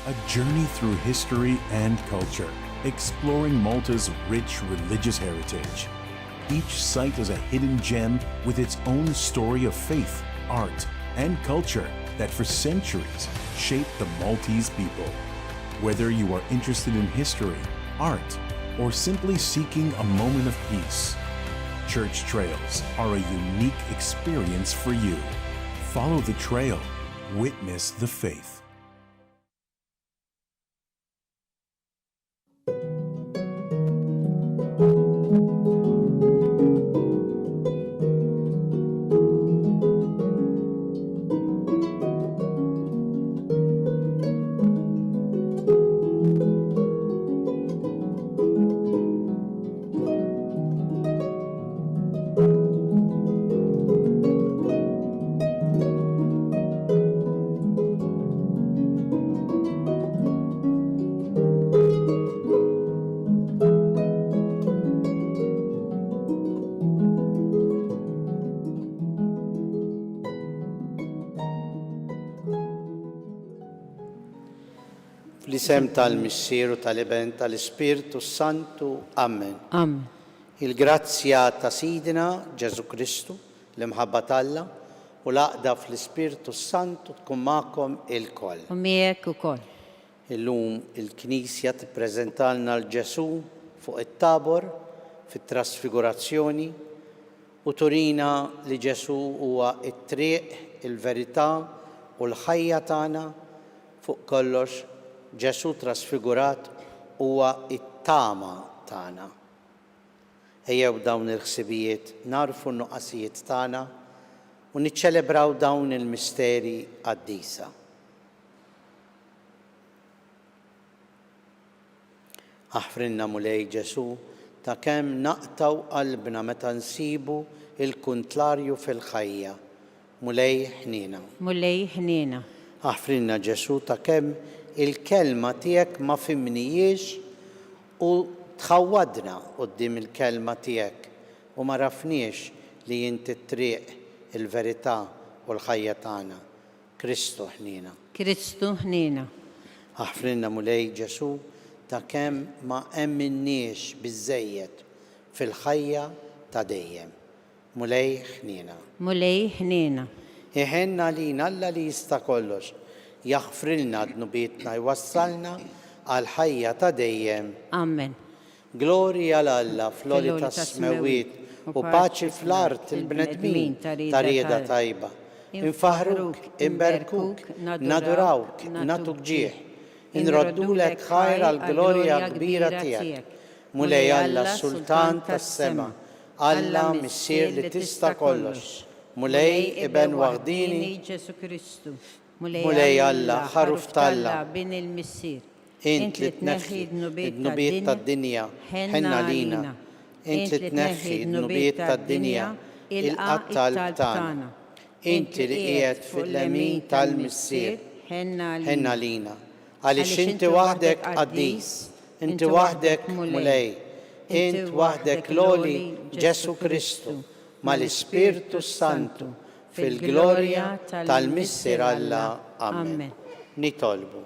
a journey through history and culture, exploring Malta's rich religious heritage. Each site is a hidden gem with its own story of faith, art, and culture that for centuries shaped the Maltese people. Whether you are interested in history, art, or simply seeking a moment of peace, Church Trails are a unique experience for you. Follow the trail, witness the faith. Fl-isem tal-Missieru tal-Iben tal-Ispirtu Santu, Amen. Amen. Il-grazzja ta' Sidina Ġesu Kristu, l-imħabba Alla, u l-għaqda fl-Ispirtu Santu tkun magħkom il-koll. U miegħek ukoll. Illum il-Knisja tippreżentalna l-Ġesu fuq it-Tabor fit-Trasfigurazzjoni u turina li Ġesu huwa it-triq, il-verità u l-ħajja tagħna. Fuq kollox Ġesu trasfigurat huwa it-tama tagħna. Ejjew dawn il-ħsibijiet narfu n-nuqqasijiet tagħna u niċċelebraw dawn il-misteri qaddisa. Aħfrinna mulej Ġesu ta' kemm naqtaw qalbna meta nsibu il-kuntlarju fil-ħajja. Mulej ħnina. Mulej ħnina. Aħfrinna Ġesu ta' kemm il-kelma tiegħek ma fimnijiex u tħawwadna quddiem il-kelma tiegħek u ma rafniex li inti t-triq, il-verità u l-ħajja tagħna. Kristu ħnina. Kristu ħnina. Aħfrinna mulej Ġesu ta' kemm ma emminniex biżżejjed fil-ħajja ta' dejjem. Mulej ħnina. Mulej ħnina. Iħenna lina Alla li jista' kollox jaħfrilna d-nubietna jwassalna għal ħajja ta' dejjem. Amen. Glorja l-Alla fl-oli ta' smewiet u paċi fl-art il-bnedmin ta' rieda tajba. Infaħruk, imberkuk, nadurawk, natuk ġieħ. Inroddulek ħajr għal-glorja kbira tiegħek. Mulej Alla sultan tas-sema, Alla missier li tista' kollox. Mulej Iben waħdini Ġesu Kristu. Mulej Alla ħaruf talla bin il-missier. int li tneħħi d-nubiet tad-dinja ħenna lina. Int li tneħħi d-nubiet tad-dinja il-qattal tagħna. Int li qiegħed fil-lemin tal-missier ħenna lina. Għaliex inti waħdek qaddis, inti waħdek mulej, int waħdek loli Ġesu Kristu mal-Ispirtu Santu fil-glorja tal-Missier Alla. Amen. Nitolbu.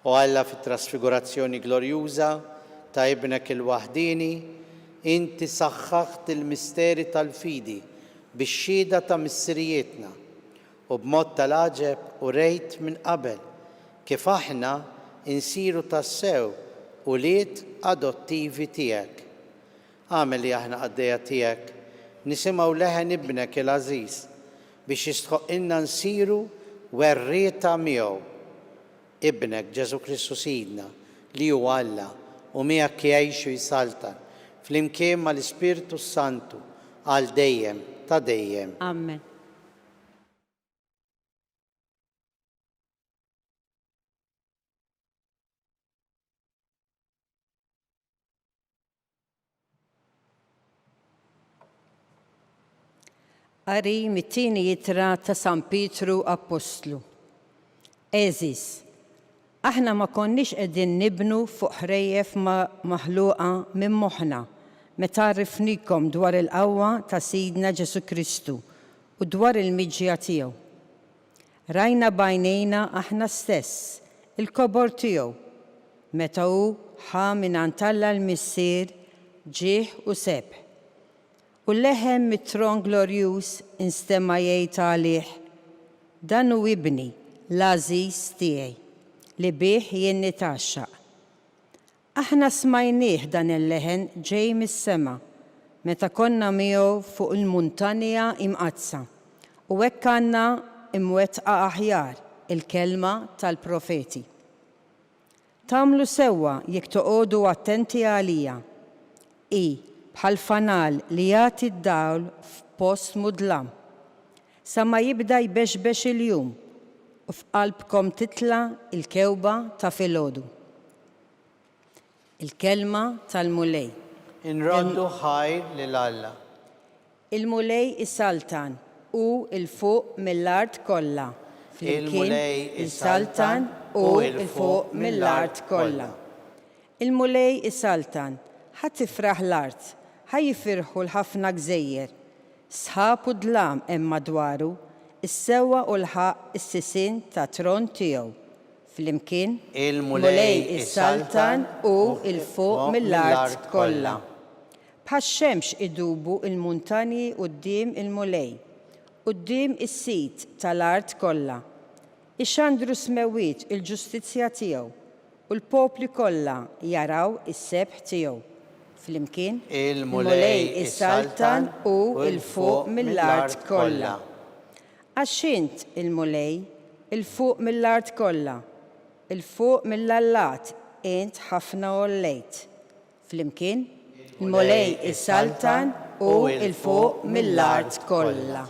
O Alla fit-trasfigurazzjoni glorjuża ta' ibnek il-waħdini, inti saħħaħt il-misteri tal-fidi bix-xhieda ta' missirijietna u b'mod tal-għaġeb u rejt minn qabel kif aħna insiru tassew ulied adottivi tiegħek. Għamel li aħna qaddejja tiegħek nisimgħu leħen ibnek il-għażiż biex jistħoqilna nsiru werrieta miegħu. Ibnek Ġesu Kristu Sidna li huwa Alla u miegħek jgħixu jsalta flimkien mal-Ispirtu Santu għal dejjem ta' dejjem. Amen. Qari mit-tieni jittra ta' San Pietru Apostlu. Eżis, aħna ma konniex qegħdin nibnu fuq ħrejjef maħluqa minn moħħna meta rifnikom dwar il-qawwa ta' Sidna Ġesu Kristu u dwar il-miġja tiegħu. Rajna bajnejna aħna stess il-kobor tiegħu meta hu ħa mingħand Alla l-Missier ġieħ u seb. U l-leħem mit-tron glorjuż instemma jgħid għalih: dan hu ibni l-għażiż tiegħi li bih jien nitaxxaq. Aħna smajnieh dan il-leħen ġej mis-sema meta konna miegħu fuq il-muntanja imqazza u hekk għandna imwettqa aħjar il-kelma tal-profeti. Tagħmlu sewwa jekk toqgħodu attenti għalija. Hi bħal fanal li jagħti d-dawl f'post mudlam sa ma jibda jbexbex il-jum u f'qalbkom titla' il-kewba ta' filgħodu. Il-kelma tal-mulej. Inroddu ħajr lil Alla. Il-mulej is-saltan u il-fuq mill-art kollha. Il-mulej is-saltan u il-fuq mill-art kollha. Il-mulej is-saltan ħadd tifraħ l-art, ħajjifirħu l-ħafna gżejjer. Sħab u dlam hemm madwaru, is-sewwa u l-ħaq is-sisin ta' tron tiegħu. Flimkien il-mulej is-saltan u il-fuq mill-art kollha. Bħax-xemx idubu il-muntanji quddiem il-mulej, quddiem is-sit tal-art kollha. Ix-xandru smewwiet il-ġustizzja tiegħu u l-popli kollha jaraw is-sebħ tiegħu. Flimkien il-mulej is-saltan u il-fuq mill-art kollha. Għax'int il-mulej il-fuq mill-art kollha, il-fuq mill-allat int ħafna ollejt. Flimkien il-mulej is-saltan u il-fuq mill-art kollha.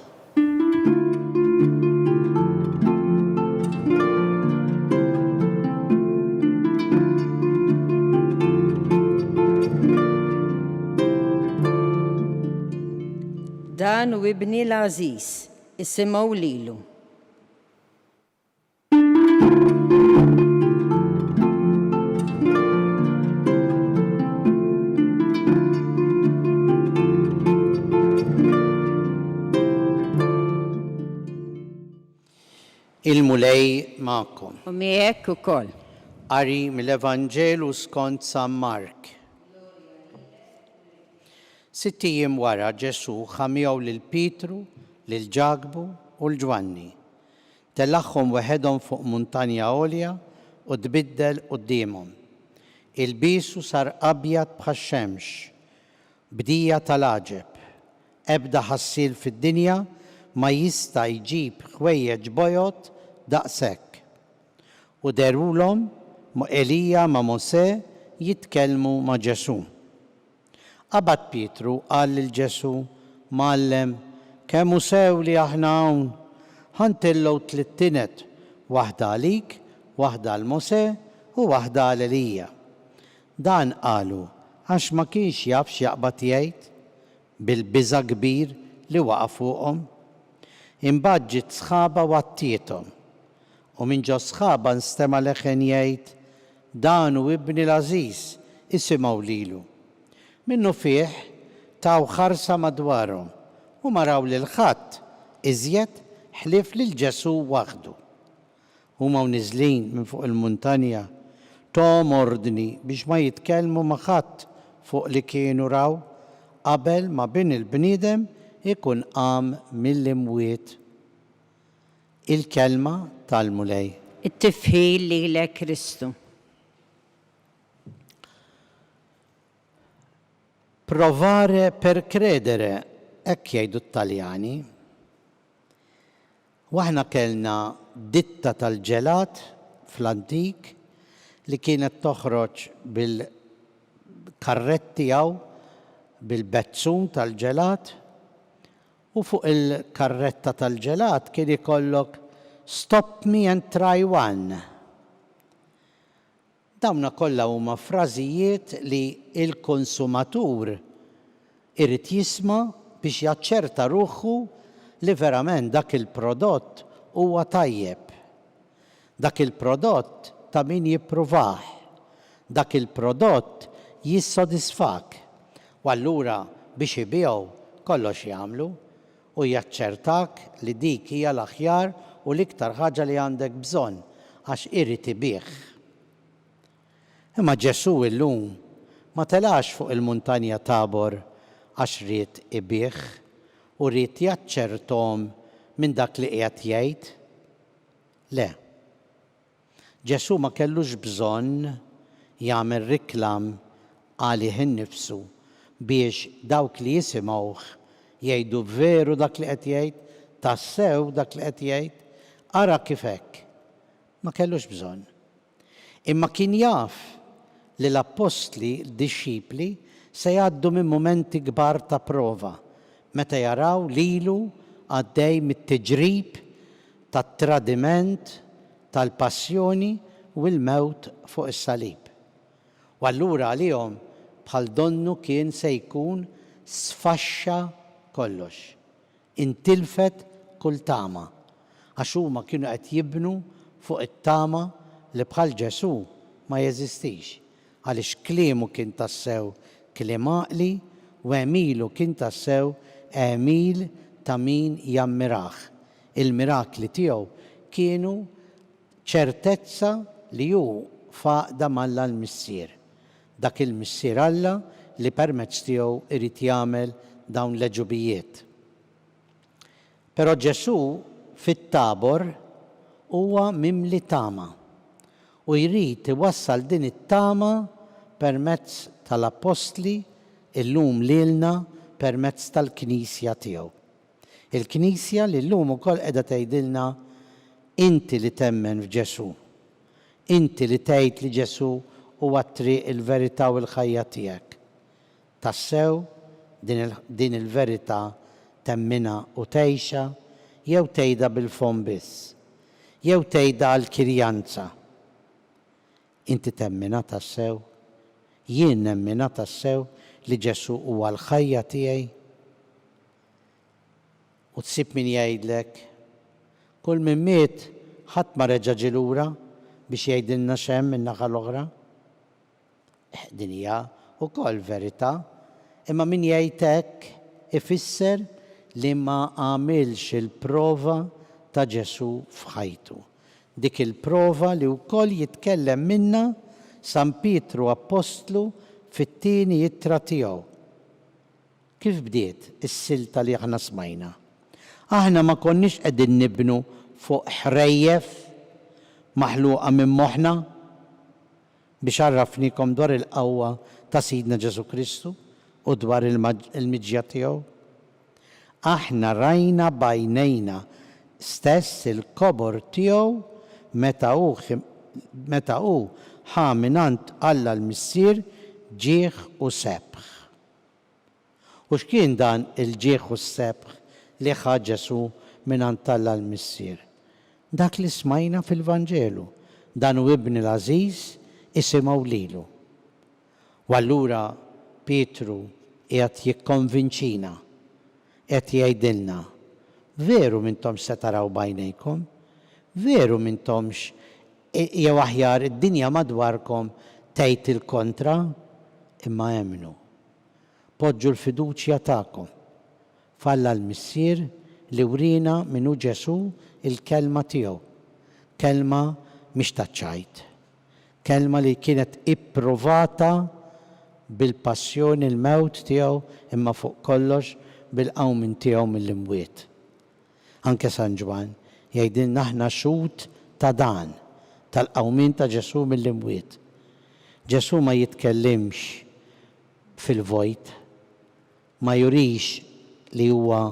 Dan u ibni l-għażiż isimgħu lilu. Il-mulej ma'kom. U miegħek ukoll. Qari mill-Evanġelu skont San Mark. 6 jiem wara Ġesu ħamiegħu lil Pietru, lil Ġakbu u l-Ġwanni. Tellaħħom weħedhom fuq muntanja għolja u tbiddel qudiemhom. Il-bisu sar abjad bħax-xemx, bdija tal-għaġeb. Ebda ħassiel fid-dinja ma jista' jġib ħwejjeġ bojot daqshekk. U derulhom Elija ma' Mosè jitkellmu ma' Ġesu. Qabad Pietru qal lil Ġesu: Mgħallem, kemm hu sew li aħna hawn ħantillgħu 3 tinet, waħda għalik, waħda għal Mosè u waħda għal Elija. Dan qalu għax ma kienx jaf x'jaqbad jgħid bil-biża' kbir li waqa' fuqhom. Imbagħad ġiet sħaba u għattietom. U minn ġo sħaba nstema' leħen jgħid: dan hu ibni l-għażiż, isimgħu lilu. Minnu fih taw ħarsa madwarhom u ma raw lil ħadd iżjed ħlief lil Ġesu waħdu. Huma niżlin minn fuq il-muntanja tom ordni biex ma jitkellmu ma' ħadd fuq li kienu raw qabel ma bin il-bniedem ikun qam mill-imwiet. Il-kelma tal-mulej. It-tifħil lilek Kristu. Provare per credere, hekk jgħidu t-Taljani. Waħna kellna ditta tal-ġelat fl-antik li kienet toħroġ bil-karretti jew bil-bezzun tal-ġelat u fuq il-karretta tal-ġelat kien ikollok stop me and try one. Dawna kollha huma frażijiet li il-konsumatur irid jisma' biex jaċċerta ruħu li verament dak il-prodott huwa tajjeb. Dak il-prodott ta' min jippruvah. Dak il-prodott jissodisfak. U allura biex ibiegħu kollox jagħmlu u jaċċertak li dik hija l-aħjar u l-iktar ħaġa li għandek bżonn għax irid ibih. Imma Ġesu illum ma telax fuq il-muntanja Tabor għax ried ibih u ried jaċċertom minn dak li qiegħed jgħid. Le. Ġesu ma kellux bżonn jagħmel riklam għalih innifsu biex dawk li jisimgħuh jgħidu veru dak li qed jgħid, tassew dak li qed jgħid, ara kif hekk. Ma kellux bżonn. Imma kien jaf li l-apostli, d-disċipli, se jgħaddu minn momenti kbar ta' prova meta jaraw lilu għaddej mit-tiġrib tat-tradiment, tal-passjoni u l-mewt fuq is-salib. U allura għalihom bħal donnu kien se jkun sfaxxa kollox. Intilfet kull tama għax huma kienu qed jibnu fuq it-tama li bħal Ġesu ma jeżistix għaliex kliemu kien tassew kliem għaqli u emilu kien tassew emil ta' min jammirah. Il-mirakli tiegħu kienu ċertezza li hu faqda malla l-missier. Dak il-missier Alla li permezz tiegħu irid jagħmel dawn l-eġubijiet. Però Ġesu fit-Tabor huwa mimli tama u jrid iwassal din it-tama permezz tal-apostli illum lilna permezz tal-Knisja tiegħu. Il-Knisja li llum ukoll qiegħda tgħidilna inti li temmen f'Ġesu. Inti li tgħid li Ġesu huwa t-triq, il-verità u l-ħajja tiegħek. Tassew din il-verità temmina u tgħixha jew tgħidha bil-fom biss, jew tgħidha għall-kirjanza. Inti temmina tassew, jien nemmina tassew li Ġesu huwa l-ħajja tiegħi. U tsib min jgħidlek, kull min miet ħadd ma reġa' ġie lura biex jgħidilna xemm min-naħa l-oħra. Din hija wkoll verità, imma min jgħid hekk ifisser li ma għamilx il-prova ta' Ġesu f'ħajtu. Dik il-prova li wkoll jitkellem minnha San Pietru Apostlu fit-tieni ittra tiegħu. Kif bdiet is-silta li aħna smajna? Aħna ma konniex qegħdin nibnu fuq ħrejjef maħluqa minn moħħna biex arrafnikom dwar il-qawwa ta' Sidna Ġesu Kristu u dwar il-miġja tiegħu. Aħna rajna bajnejna stess il-kobor tiegħu meta hu ħa minant Alla l-missier ġieħ u sebħ. U x'kien dan il-ġieħ u s-sebħ li ħa Ġesu minant Alla l-missier? Dak li smajna fil-Vanġelu, dan hu ibn l-Aziz isimgħu lilu. U allura Pietru qiegħed jikkonvinċina, qed jgħidilna, veru m'intomx se taraw bajnejkom, veru m'intomx jew aħjar id-dinja madwarkom tgħid il-kontra, imma emnu. Poġġu l-fiduċja tagħkom f'Alla l-missier li wrina minnu Ġesu il-kelma tiegħu. Kelma mhix taċċajt. Kelma li kienet ipprovata bil-passjoni il-mewt tiegħu imma fuq kollox bil-qawmin tiegħu mill-imwiet. Anke San Ġwan jgħidilna aħna xut ta' dan tal-qawmin ta' Ġesu mill-imwiet. Ġesu ma jitkellimx fil-vojt, ma jurix li huwa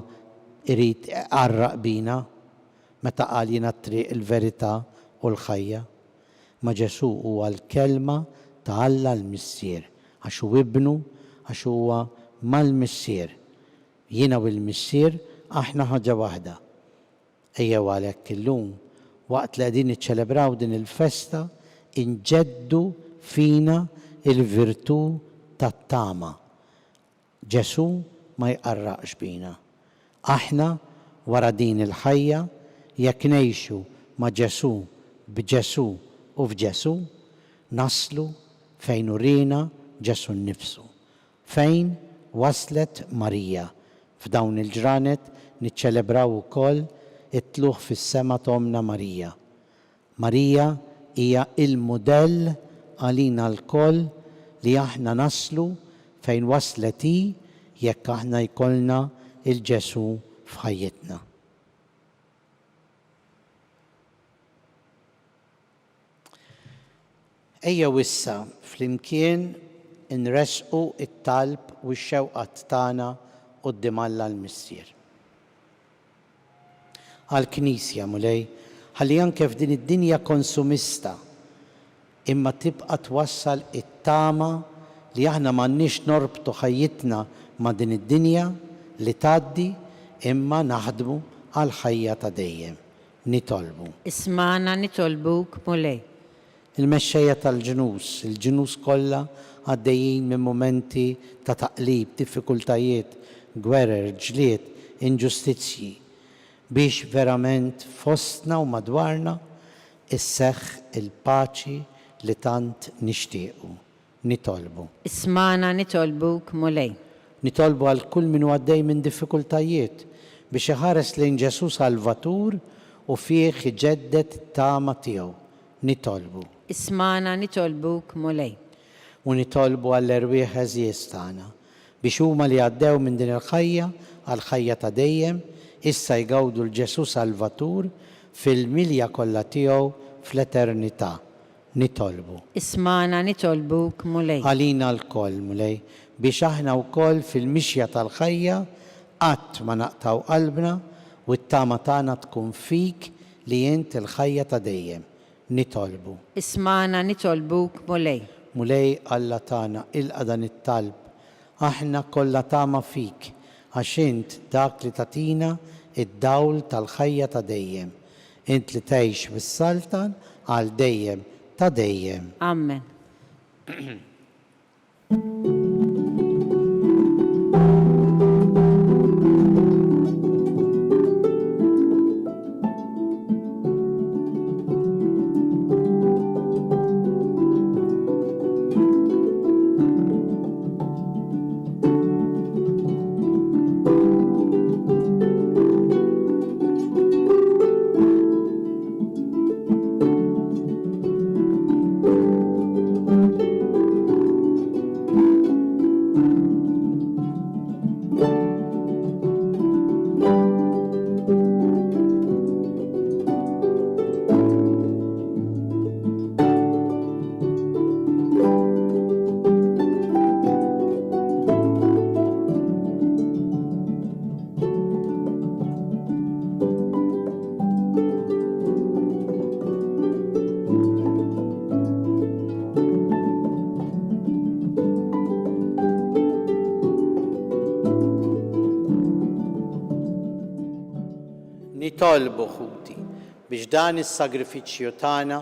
irid għarraq bina meta qal jiena t-triq il-verità u l-ħajja. Ma Ġesu huwa l-kelma ta' Alla l-missier għax hu ibnu, għax huwa mal-missier. Jiena u l-missier aħna ħaġa waħda. Ejjew għalhekk illum waqt li qegħdin niċċelebraw din il-festa inġeddu fina il-virtù tat-tama. Ġesu ma jqarraqx bina. Aħna wara din il-ħajja jekk ngħixu ma' Ġesu b'Ġesu u f'Ġesu naslu fejn urina Ġesu nnifsu. Fejn waslet Marija. F'dawn il-ġranet niċċelebraw ukoll it-tluħ fis-sema ta' Omna Marija. Marija hija il-modell għalina l-koll li aħna naslu fejn waslet hi jekk aħna jkollna il-Ġesu f'ħajjitna. Ejja wissa flimkien inresqu it-talb u x-xewqat tagħna quddiem Alla l-Missier. Għall-Knisja mulej, ħalli anke f'din id-dinja konsumista imma tibqa' twassal it-tama li aħna m'għandniex norbtu ħajjitna ma' din id-dinja li tgħaddi imma naħdmu għal ħajja ta' dejjem. Nitolbu. Ismana nitolbuk mulej. Il-mexxejja tal-ġnus, il-ġnus kollha għaddejjin minn momenti ta' taqlib, diffikultajiet, gwerer, ġlied, inġustizzji biex verament fostna u madwarna isseħħ il-paċi li tant nixtiequ. Nitolbu. Ismana nitolbuk mulej. Nitolbu għal kull min għaddej minn diffikultajiet biex iħares lejn Ġesu Salvatur u fih iġeddet tama tiegħu. Nitolbu. Ismana nitolbuk mulej. U nitolbu għall-erwieħ eżies tagħna biex huma li għaddew minn din il-ħajja għal ħajja ta' dejjem issa jgawdu l-Ġesu Salvatur fil-milja kollha tiegħu fl-eternità. Nitolbu. Ismana nitolbuk mulej. Għalina l-koll mulej biex aħna wkoll fil-mixja tal-ħajja qatt ma naqtaw qalbna u t-tama tagħna tkun fik li int il-ħajja ta' dejjem. Nitolbu. Ismana nitolbuk mulej. Mulej Alla tagħna ilqa' dan it-talb. Aħna kollha tama fik għax int dak li tatina id-dawl tal-ħajja ta' dejjem. Int li tgħix bis-saltan għal dejjem ta' dejjem. Amen. Nitolbu ħuti biex dan is-sagrifiċċju tagħna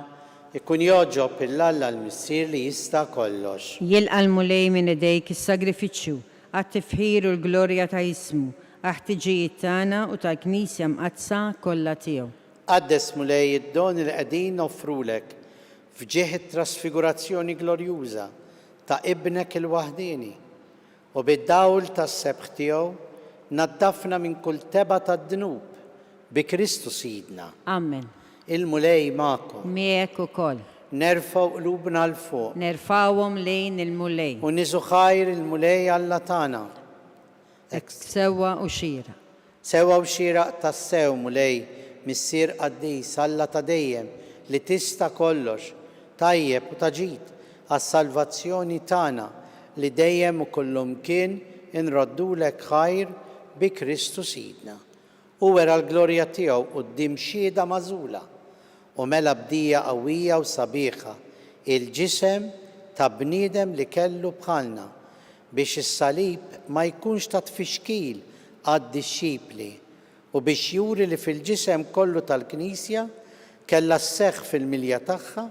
ikun joġob il-Alla l-Missier li jista' kollox. Jilqa' l-mulej minn idejk is-sagrifiċċju għat-tifħir u l-glorja ta' ismu għat-tiġijiet tagħna u tal-Knisja mqazza kollha tiegħu. Qaddes mulej id-don li qegħdin noffrulek fġieħ it-trasfigurazzjoni glorjuża ta' ibnek il-waħdini u bid-dawl tas-sebħ tiegħu naddafna minn kull teba tad-dnub bi Kristu Sidna. Amen. Il-mulej magħkom. Miegħek ukoll. Nerfgħu qlubna l fuq. Nerfawhom lejn il-mulej. U niżu ħajr il-mulej Alla tagħna. Sewwa u xira. Sewwa u xira tas-sew mulej Missier Qaddis Alla ta' dejjem li tista' kollox tajjeb u taġid għas-salvazzjoni tagħna li dejjem u kullum kien inroddulek ħajr bi Kristu Sidna. U wera l-glorja tiegħu quddiem xhieda magħżula u mela bdija qawwija u sabiħa il-ġisem ta' bniedem li kellu bħalna biex is-salib ma jkunx ta' tfixkil għad-dixxipli u biex juri li fil-ġisem kollu tal-Knisja kellha sseħħ fil-milja tagħha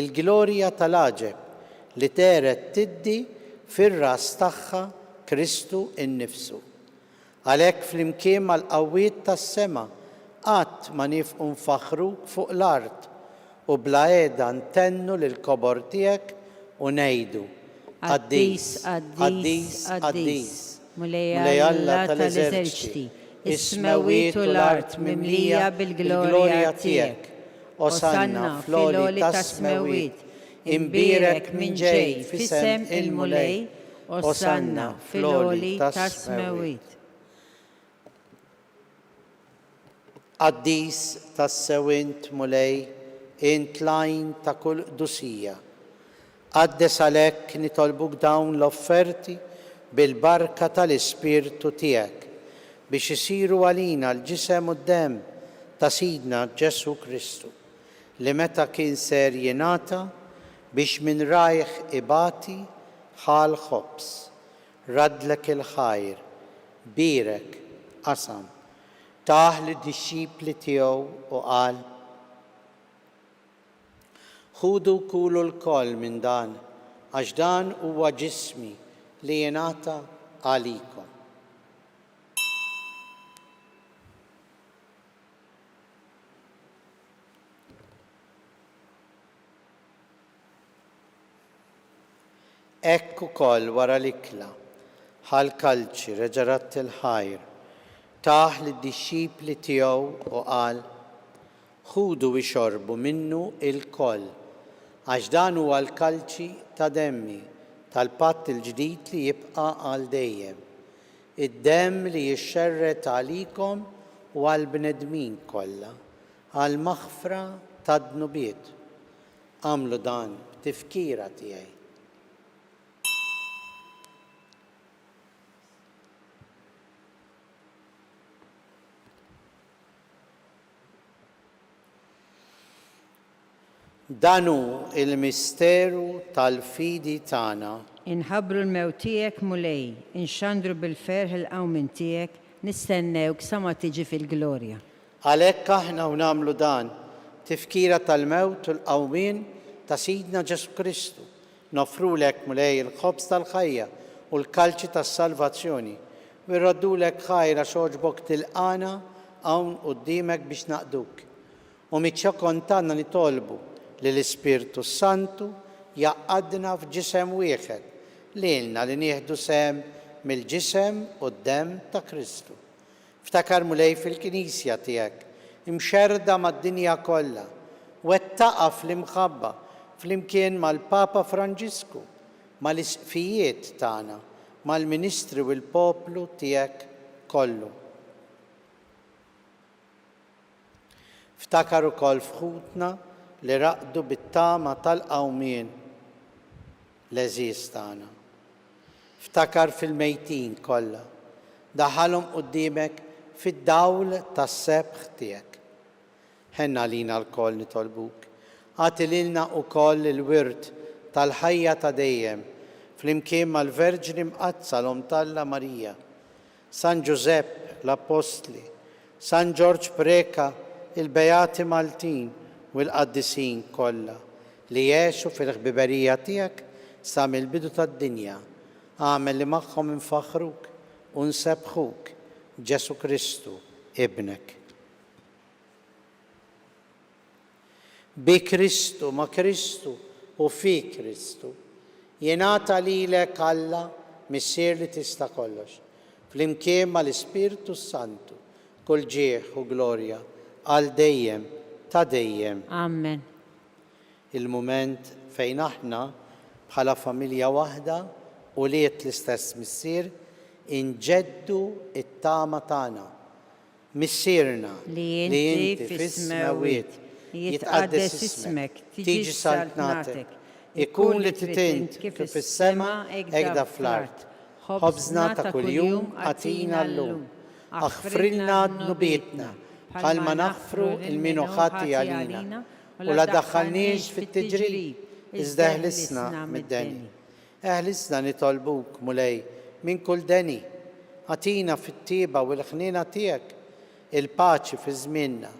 il-glorja tal-aġeb li teret tiddi fir-ras tagħha Kristu innifsu. Għalhekk flimkien mal-qawwiet tas-sema qatt ma nifqu nfaħruk fuq l-art u bla qiegħda ntennu lill-kobor tiegħek u ngħidu Qaddis, Qaddis, Qaddis, mulej Alla tal-eżerċiti, is-smawiet u l-art mimlija bil-glorja tiegħek. Osanna floli tasmewit, imbirek min ġej fisem il-mulej, Osanna floli tasmewit. Qaddis tas-sewint mulej, int lajn ta' kull qdusija. Qaddes għalhekk nitolbuk dawn l-offerti bil-barka tal-Ispirtu tiegħek biex isiru għalina l-ġisem u d-demm ta' Sidna Ġesu Kristu, li meta kien ser jingħata biex minn rajħ ibati ħal ħobs, radlek il-ħajr, birek, qasam, taħ lid-dixxipli tiegħu u qal: ħudu kulu l-koll minn dan, għax dan huwa ġismi li jingħata għalikom. Hekk ukoll wara l-ikla ħal-kalċi reġarat il-ħajr, taħ lid-dixxipli tiegħu u qal: ħudu ixorbu minnu il-koll, għax dan huwa l-kalċi ta' demmi tal-patt il-ġdid li jibqa' għal dejjem, id-demm li jixxerret għalikom u għall-bnedmin kollha għal maħfra tad-dnubiet. Għamlu dan b'tifkira tiegħi. Danu il-misteru tal-fidi tagħna. Inħabbru l-mewt tiegħek mulej, inxandru bil-ferħ il-qawmin tiegħek, nistennewk sa ma tiġi fil-glorja. Għalhekk aħna u nagħmlu dan, tifkira tal-mewt u l-qawmin ta' Sidna Ġesu Kristu. Nofrulek mulej il-ħobs tal-ħajja u l-kalċi tas-salvazzjoni. U irraddulek ħajra xogħġbok tilqana hawn quddiemek biex naqduk. U miċċa kontanna nitolbu li l-Ispirtu Santu jaqadna f'ġisem wieħed lilna li nieħdu sem mill-ġisem u d-demm ta' Kristu. Ftakar mulej fil-Knisja tiegħek, imxerda mad-dinja kollha, wettaqa fl-imħabba flimkien mal-Papa Franġisku, mal-isqfijiet tagħna, mal-Ministri u l-poplu tiegħek kollu. Ftakar ukoll fħutna li raqdu bit-tama tal-qawmien l-eżiż tagħna. Ftakar fil-mejtin kollha, daħħalhom quddiemek fid-dawl tas-sebħ tiegħek. Ħenna lina l-koll nitolbuk, għati lilna wkoll il-wirt tal-ħajja ta' dejjem flimkien mal-Verġni Mqazza l-Om Talla Marija, San Giuseppe l-Apostli, San George Preka, il-Beati Maltin u l-qaddisin kollha li jgħixu fil-ħbiberija tiegħek sa mill-bidu tad-dinja. Għamel li magħhom infaħruk u nsebħuk Ġesu Kristu ibnek. Bi Kristu, ma' Kristu u fi Kristu jingħata lilek Alla missier li tista' kollox, flimkien mal-Ispirtu Santu, kull ġieħ u glorja għal dejjem ta' dejjem. Amen. Il-mument fejn aħna bħala familja waħda u liet l-istess missier inġeddu it-tama tagħna. Missierna li inti fis-smawiet jitqaddes ismek, tiġi saltnatek, ikun li titint kif fis-sema hekk fl-art. Ħobżna ta' kuljum għatina llum, aħfrilna dnubietna bħalma naħfru il-minu ħati għalina u la daħħalniex fit-tiġrib, iżda eħlisna mid-deni. Eħlisna nitolbuk mulej minn kull deni, għatina fit-tieba u l-ħnina tiegħek il-paċi fi żmienna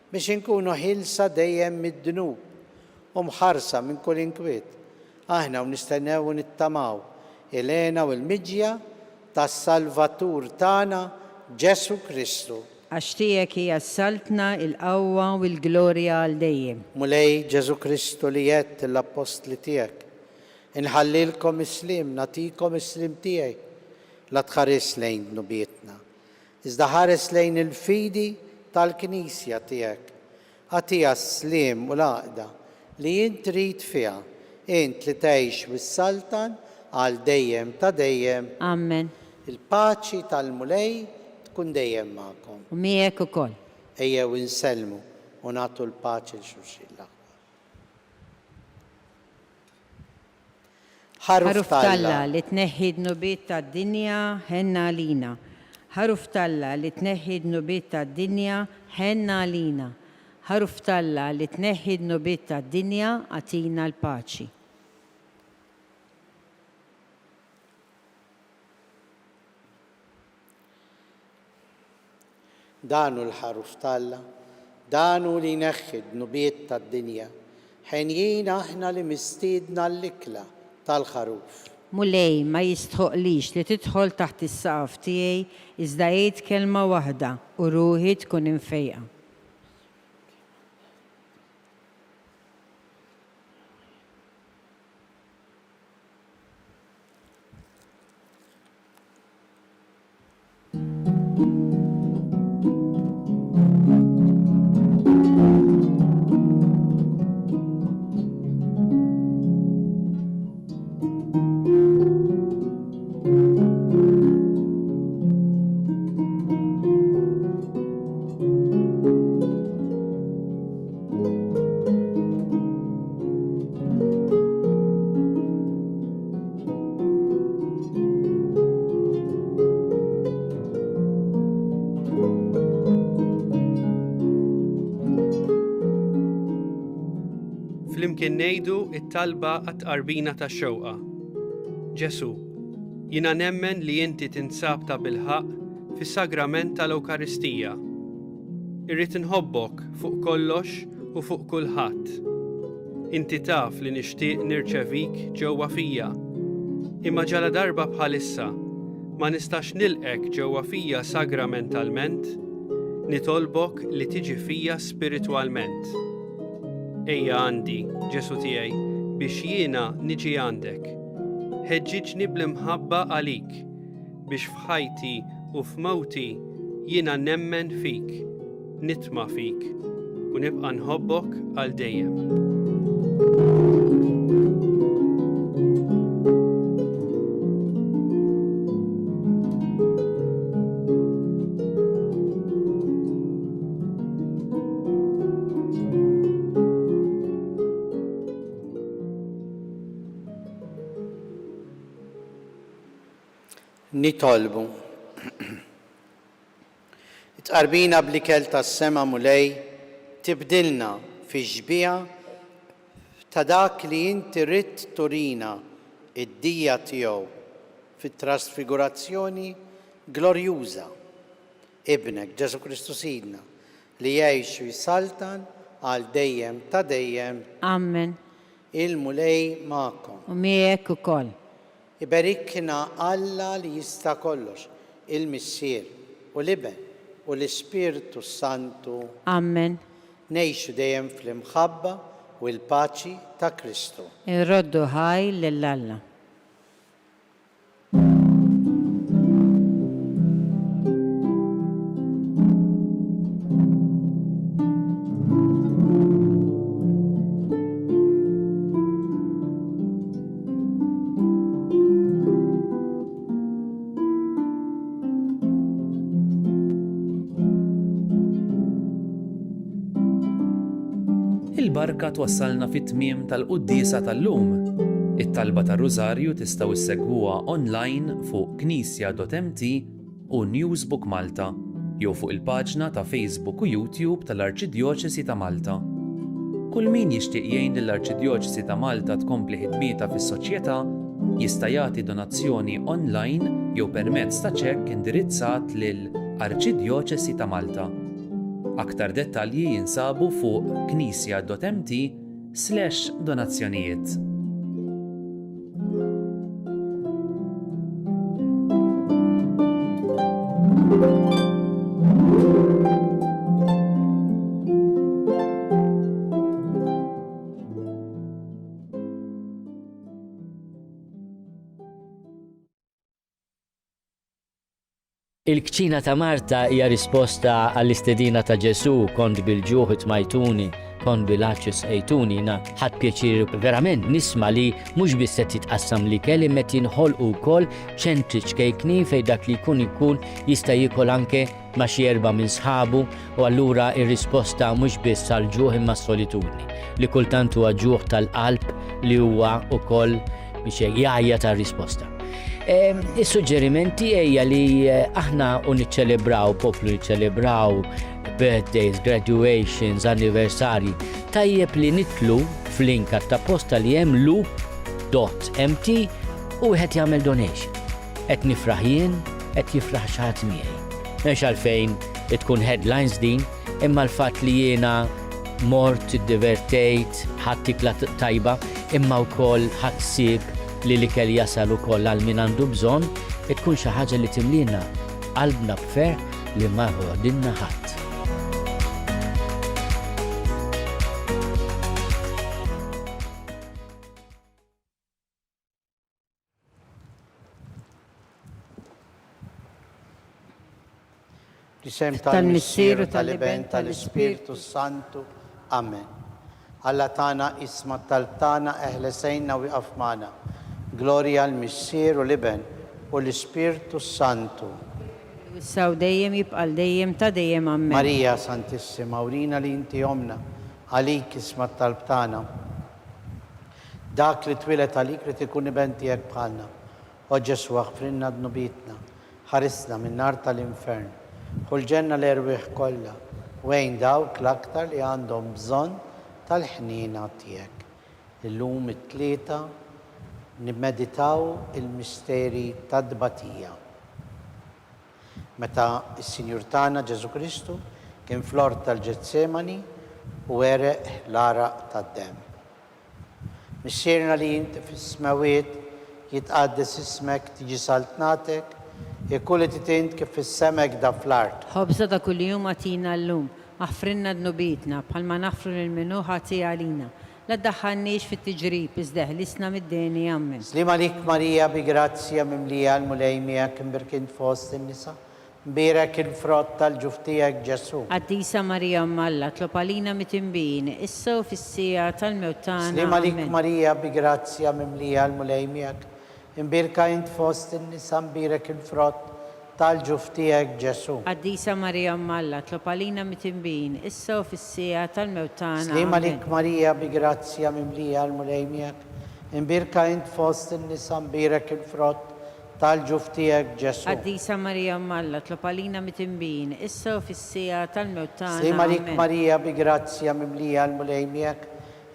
biex inkunu ħilsa dejjem mid-dnub u mħarsa minn kull inkwiet. Aħna u nistennew u nittamaw il-għena u l-miġja tas-Salvatur tagħna Ġesu Kristu. Għax tiegħek hija s-saltna, il-qawwa u l-glorja għal dejjem. Mulej Ġesu Kristu li jett l-apostli tiegħek, inħallilkom islim, natikom islim tiegħi, la tħares lejn dnubietna, iżda ħares lejn il-fidi tal-Knisja tiegħek. Għatija s-slim u l-għaqda li jint trid fiha, int li tgħix wis-Saltan għal dejjem ta' dejjem. Amen. Il-paċi tal-mulej tkun dejjem magħkom. U miegħek ukoll. Ejjew insellmu u nagħtu l-paċi l xulxin l-aħbar. Ħaruf Talla li tneħħi d-nubiet tad-dinja ħenna għalina. Ħaruf Talla li tneħħi d-nubiet tad-dinja ħenna għalina. Ħaruf Talla li tneħħi d-nubiet tad-dinja għatina l-paċi. Danu l-ħaruf Talla, danu li neħħi d-nubiet tad-dinja, ħenjina aħna li mistiedna l-ikla tal-ħaruf. Mulej ma jistħoqlix li tidħol taħt is-saqaf tiegħi iżda jgħid kelma waħda u ruħi tkun imfejqa. Flimkien ngħidu t-talba għat-tqarbina tax-xewqa. Ġesu, jiena nemmen li inti tinsab ta' bilħaq fis-sagrament tal-Ewkaristija. Irrid inħobbok fuq kollox u fuq kulħadd. Inti taf li nixtieq nirċevik ġewwa fija. Imma ġala darba bħalissa ma nistax nilqek ġewwa fija sagramentalment, nitolbok li tiġi fija spiritwalment. Ejja għandi, Ġesu tiegħi, biex jiena niġi għandek. Ħeġġiġni bl-imħabba għalik, biex f'ħajti u f'mewti jiena nemmen fik, nitma' fik, u nibqa' nħobbok għal dejjem. Nitolbu. Tqarbina bl-ikel tas-sema mulej tibdilna fi ġbija ta' dak li inti rid turina id-dija tiegħu fit-trasfigurazzjoni glorjuża. Ibnek Ġesu Kristu Sidna li jgħix jisaltan għal dejjem ta' dejjem. Amen. Il-mulej magħkom. U miegħek ukoll. Iberikna Alla li jista' kollox, il-Missier u l-Iben u l-Ispirtu Santu. Amen. Ngħixu dejjem fl-imħabba u l-paċi ta' Kristu. Irroddu ħaj lill-Alla. Il-barka twassalna fit-tmiem tal-Qudiesa tal-lum. It-talba tar-Rużarju tistgħu issegwuha online fuq knisja.mt u Newsbook Malta jew fuq il-paġna ta' Facebook u YouTube tal-Arċidjoċesi ta' Malta. Kull min jixtieq jgħin lill-Arċidjoċesi ta' Malta tkompli ħidmietha fis-soċjetà jista' jagħti donazzjoni online jew permezz ta' ċekk indirizzat lil Arċidjoċesi ta' Malta. Aktar dettalji jinsabu fuq knisja.mt/donazzjonijiet. Il-kċina ta' Marta hija risposta għall-istedina ta' Ġesu, kont bil-ġuħ tmajtuni, kont bil-aċċis ejtuni, ħadd pjaċir verament nisma' li mhux biss qed jitqassam li kelli met jinħolqu wkoll ċentri ċkejkni fejn dak li jkun jista' jiekol anke ma' xi erba' minn sħabu u allura ir-risposta mhux biss tal-ġuħ imma s-solitudni li kultant huwa ġuħ tal-qalb li huwa wkoll biex jgħajja tar-risposta. Is-suġġerimenti hija li aħna niċċelebraw poplu niċċelebraw birthdays, graduations, anniversari. Tajjeb li nitlu f'link ta' posta li hemm loop.mt u wieħed jagħmel donation. Qed nifraħ jien, qed jifraħ xi ħadd miegħi. Mhux għalfejn tkun headlines din, imma l-fatt li jiena mort iddivertejt, ħadd tikla tajba, imma wkoll ħadd sieb li l-ikel jasal ukoll għal min għandu bżonn, tkun xi ħaġa li timlina qalbna b'ferħ li ma ħodilna ħadd. Bisem tal-Missieru tal-Iben tal-Ispiritu Santu. Amen. Alla tana isma tal-tana eħlesejna u afmana. Gloria al-Missieru l-Iben u l-Ispiritu Santu. Wissaw dejjem jibqal dejjem ta' dejjem amen. Marija Santissima, urina li inti omna, għalik isma tal-tana. Dak li twilet għalik li tikun iben tijek bħalna. O Ġesu għafrinna d-nubitna, ħarisna minn nar tal-infern. Ħulġenna l-erwiħ kolla, wejn dawk l-aktar li għandhom bżon tal-ħnina tijek. Illum it-tlieta nimmeditaw il-misteri tad-dbatija. Meta s-Sinjur tagħna Ġesu Kristu kien fl-ort tal-Ġetsemani u wereq l-araq tad-dem. Missierna li inti fis-smawiet jitqaddes ismek tiġi saltnatek, jekkulli titint kif fis-semek da fl-art. Ħobża ta' kuljum għatina llum, aħfrinna d-nubitna bħalma naħfru lil-minu ħati għalina. La ddaħħalniex fit-tiġrib iżdeħ l-isna mid-deni ammen. Slim għalik Marija bi grazzja mimlija l-mulejmija kim birkint fost in-nisa. Mbirek il-frott tal-ġuftijek Ġesu. Qaddisa Marija Mmalla, tlopalina mitimbin, issa u fissija tal-mewt tagħna. Slim għalik Marija bi grazzja mimlija l-mulejmijak. Imbirka int fost in-nisa mbirek il-frott tal-ġuftijek Ġesu. Qaddisa Marija Mmalla, tlopalina mitimbin, issa u fissija tal-mewt tagħna. Slim għalik Marija bi grazzja mimlija l-mulejmijak. Imbirka int fost in-nisa mbirek il-frott tal-ġuftijek Ġesu. Qaddisa Marija Mmalla, tlopalina mitimbin, issa u fissija tal-mewt tagħna. Slim għalik Marija bi grazzja mimlija l-mulejmijak.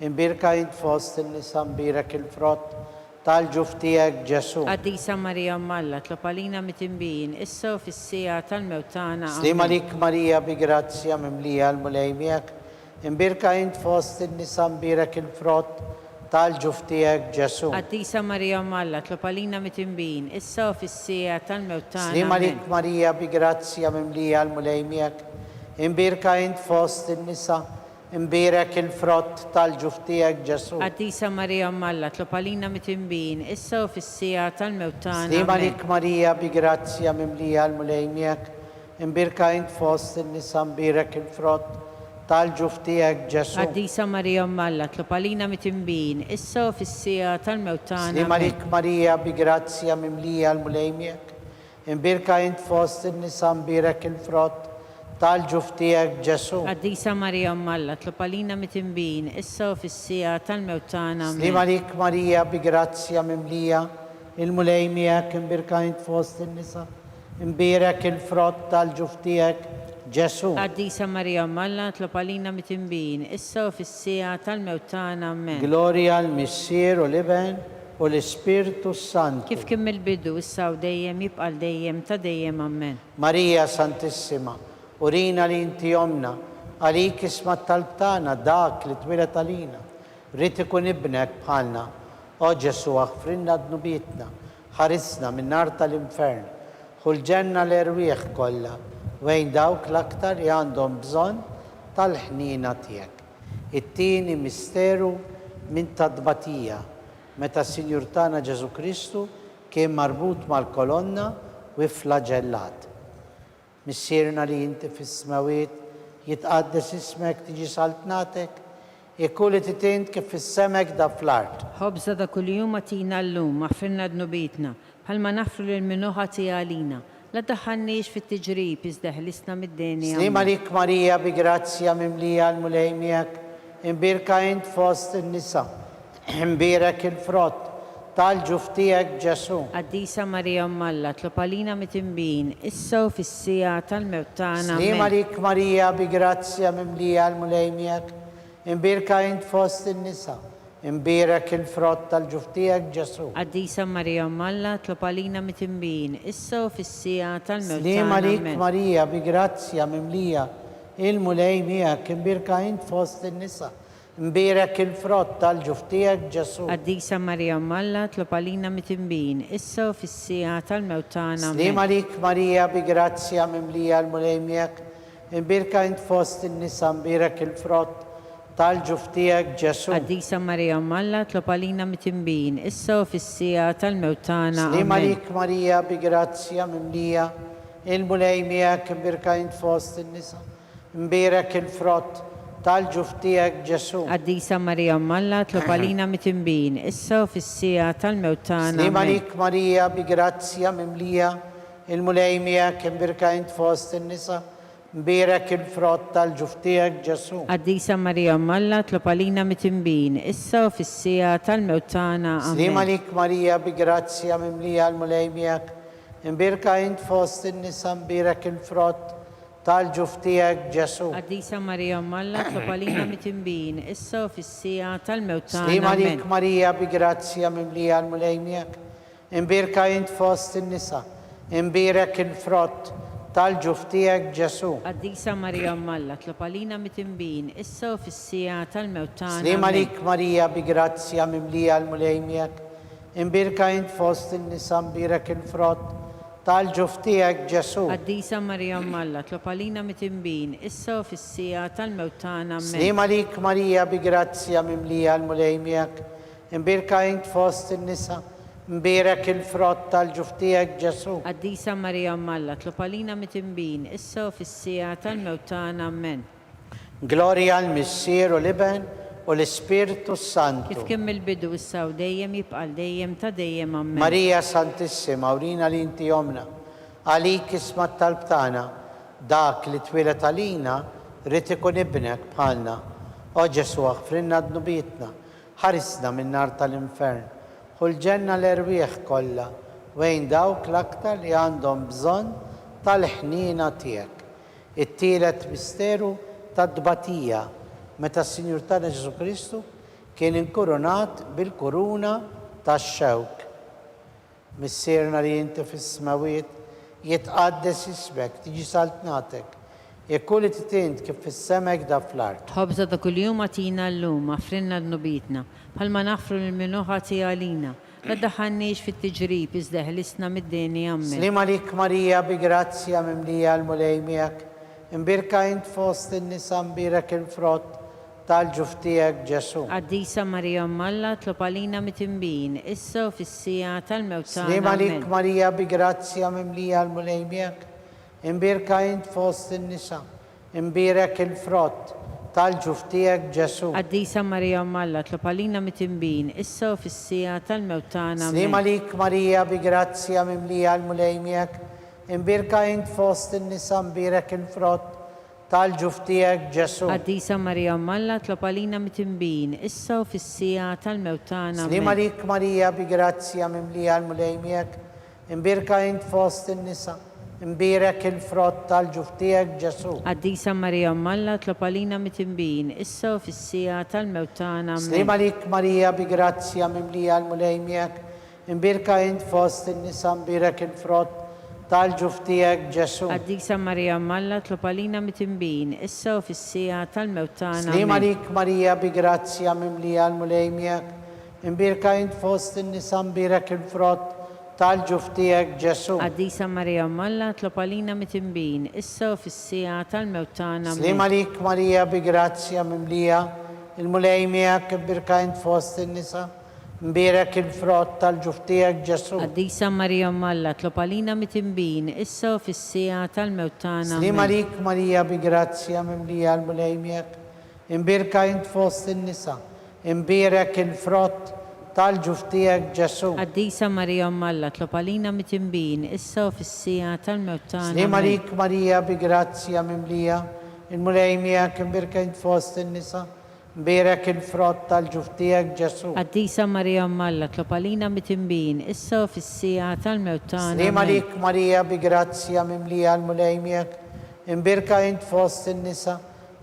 Imbirka int fost in-nisa mbirek il-frott tal-ġuftijek Ġesu. Qaddisa Marija Mmalla, tlopalina mitimbin, issa u fissija tal-mewt tagħna. Slim għalik Marija bi grazzja mimlija l-mulejmijak. Imbirka int fost in-nisa mbirek il-frott tal-ġuftijek Ġesu. Qaddisa Marija Mmalla, tlopalina mitimbin, issa u fissija tal-mewt tagħna. Slim għalik Marija bi grazzja mimlija l-mulejmijak. Imbirka int fost in-nisa imbirek il-frott tal-ġuftijek Ġesu. Qaddisa Marija Mmalla, tlopalina mitimbin, issa u fissija tal-mewt tagħna. Slim għalik Marija bi grazzja mimlija l-mulejmijak. Imbirka int fost in-nisa imbirek il-frott tal-ġuftijek Ġesu. Qaddisa Marija Mmalla, tlopalina mitimbin, issa u fissija tal-mewt tagħna. Slim għalik Marija bi grazzja mimlija l-mulejmijak. Imbirka int fost in-nisa imbirek il-frott tal-ġuftijek Ġesu. Qaddisa Marija Mmalla, tlopalina mitimbin, issa u fissija tal-mewt tagħna. Slim għalik Marija bi grazzja mimlija il-mulejmijak. Imbirka int fost in-nisa imbirek il-frott tal-ġuftijek Ġesu. Qaddisa Marija Mmalla, tlopalina mitimbin, issa u fissija tal-mewt tagħna. Amen. Gloria al-Missieru l-Iben u l-Ispiritu Santu. Kif kien mill-bidu issa u dejjem jibqal dejjem ta' dejjem amen. Marija Santissima, urina li inti omna, għalik isma tal-tana dak li twilet għalina. Rrit ikun ibnek bħalna, o Ġesu aħfrinna d-nubitna, ħarisna minn nar tal-infern, ħulġenna l-erwieħ kollha, wejn dawk l-aktar li għandhom bżonn tal-ħnina tiegħek. It-tieni misteru minn tad-dbatija, meta s-Sinjur tagħna Ġesu Kristu kien marbut mal-kolonna u flagellat. مصيرنا اللي انت في السماوات يتقدس اسمك تيجي سلطنتك يكون تتنت كيف في السمك ده في الارض. خبزنا كل يوم اتينا اللوم اغفرنا ذنوبيتنا هل ما نغفر للمنوحة تيالينا لا تدخلنيش في التجريب ازدهلسنا من الدنيا. سليم عليك ماريا بجراتسيا مملية المليميك امبيركا انت فوسط النساء امبيرك الفروت tal ġuftijek Ġesu. Qaddisa Marija Mmalla, tlopalina mitimbin, issa u fissija tal-mewt tagħna. Slima lik Marija bi grazzja mimlija l-mulejmijek, imbirka int fost in-nisa, imbirek il-frott tal-ġuftijek Ġesu. Qaddisa Marija Mmalla, tlopalina mitimbin, issa u fissija tal-mewt tagħna. Slima lik Marija bi grazzja mimlija il-mulejmijek, imbirka int fost in-nisa. Mbirek il-frott tal-ġuftijek Ġesu. Qaddisa Marija Mmalla, tlopalina mitimbin, issa u fissija tal-mewt tagħna. Slima lik Marija bi grazzja mimlija l-mulejmijek, imbirka int fost in-nisa, imbirek il-frott tal-ġuftijek Ġesu. Qaddisa Marija Mmalla, tlopalina mitimbin, issa u fissija tal-mewt tagħna. Slima lik Marija bi grazzja mimlija il-mulejmijek, imbirka int fost in-nisa, imbirek il-frott tal-ġuftijek Ġesu. Qaddisa Marija Mmalla, tlopalina mitimbin, issa u fissija tal-mewt tagħna. Slima lik Marija bi grazzja mimlija il-mulejmijek, imbirka int fost in-nisa, imbirek il-frott tal-ġuftijek Ġesu. Qaddisa Marija Mmalla, tlopalina mitimbin, issa u fissija tal-mewt tagħna. Slima lik Marija bi grazzja mimlija il-mulejmijek, imbirka int fost in-nisa, imbirek il-frott tal-ġuftijek Ġesu. Qaddisa Marija Mmalla, tlopalina mitimbin, issa u fissija tal-mewt tagħna. Slima lik Marija bi grazzja mimlija l-mulejmijek, imbirka int fost in-nisa, imbirek il-frott tal-ġuftijek Ġesu. Qaddisa Marija Mmalla, tlopalina mitimbin, issa u fissija tal-mewt tagħna. Slima lik Marija bi grazzja mimlija l-mulejmijek, imbirka int fost in-nisa, imbirek il-frott tal-ġuftijek Ġesu. Qaddisa Marija Mmalla, tlopalina mitimbin, issa u fissija tal-mewt tagħna. Slima lik Marija bi grazzja mimlija l-mulejmijek, imbirka int fost in-nisa, imbirek il-frott tal-ġuftijek Ġesu. Qaddisa Marija Mmalla, tlopalina mitimbin, issa u fissija tal-mewt tagħna. Amen. Gloria al-Missier u l-Iben u l-Ispirtu Santu. Kif kien mill-bidu issa u dejjem jibqa' dejjem ta' dejjem. Amen. Marija Santissima, urina li inti jomna, għalik ismat tal-btana, dak li twilet għalina, rrit ikun ibnek bħalna. O Ġesu, aħfrinna d-nubietna, ħarisna minn nar tal-infern, ħulġenna l-erwieħ kollha, wejn dawk l-aktar li għandhom bżonn tal-ħnina tiegħek. It-tielet misteru tad-dbatija, meta s-Sinjur tagħna Ġesu Kristu kien inkurunat bil-kuruna tax-xewk. Missierna li inti fis-smawiet jitqaddes ismek, tiġi saltnatek, jekk li titint kif fis-semek da fl-art. Ħobża ta' kuljum atina llum, aħfrinna d-nubitna, bħalma naħfru l-minuħa tiegħalina. La daħanniex fit-tiġrib iżda ħlisna mid-deni. Amen. Slima lik Marija bi grazzja mimlija l-mulejmijek, imbirka int fost in-nisa, imbirek il-frott tal-ġuftijek Ġesu. Qaddisa Marija Mmalla, tlopalina mitimbin, issa u fissija tal-mewt tagħna. Slima lik Marija bi grazzja mimlija l-mulejmijek, imbirka int fost in-nisa, imbirek il-frott tal-ġuftijek Ġesu. Qaddisa Marija Mmalla, tlopalina mitimbin, issa u fissija tal-mewt tagħna. Slima lik Marija bi grazzja mimlija l-mulejmijek, imbirka int fost in-nisa, imbirek il-frott tal-ġuftijek Ġesu. Qaddisa Marija Mmalla, tlopalina mitimbin, issa u fissija tal-mewt tagħna. Slima lik Marija bi grazzja mimlija l-mulejmijek, imbirka int fost in-nisa, imbirek il-frott tal-ġuftijek Ġesu. Qaddisa Marija Mmalla, tlopalina mitimbin, issa u fissija tal-mewt tagħna. Slima lik Marija bi grazzja mimlija l-mulejmijek, imbirka int fost in-nisa, imbirek il-frott tal-ġuftijek Ġesu. Qaddisa Marija Mmalla, tlopalina mitimbin, issa u fissija tal-mewt tagħna. Slima lik Marija bi grazzja mimlija l-mulejmijek, imbirka int fost in-nisa, imbirek il-frott tal-ġuftijek Ġesu. Qaddisa Marija Mmalla, tlopalina mitimbin, issa u fissija tal-mewt tagħna. Slima lik Marija bi grazzja mimlija l-mulejmijek, imbirka int fost in-nisa, مبارك الفرات tal-ġuftijak Ġesu. Qaddisa Marija Malla, tlob għalina mit-imbin, issa u fis-sija tal-mewt tagħna. Slima Amen. lik Marija bi grazzja mimlija l-mulejmijak. Imbirka int fost in-nisa. Imbirek il-frott tal-ġuftijak Ġesu. Qaddisa Marija Malla, tlob għalina mit-imbin, issa u fis-sija tal-mewt tagħna. Slima Amen. lik Marija bi grazzja mimlija il-mulejmijak. Imbirka int fost in-nisa. Imbirek il-frott tal-ġuftijak Ġesu. Qaddisa Marija Malla, tlob għalina mit-imbin, issa u fis-sija tal-mewt tagħna. Slima Amen. lik Marija bi grazzja mimlija l-mulejmijak. Imbirka int fost in-nisa.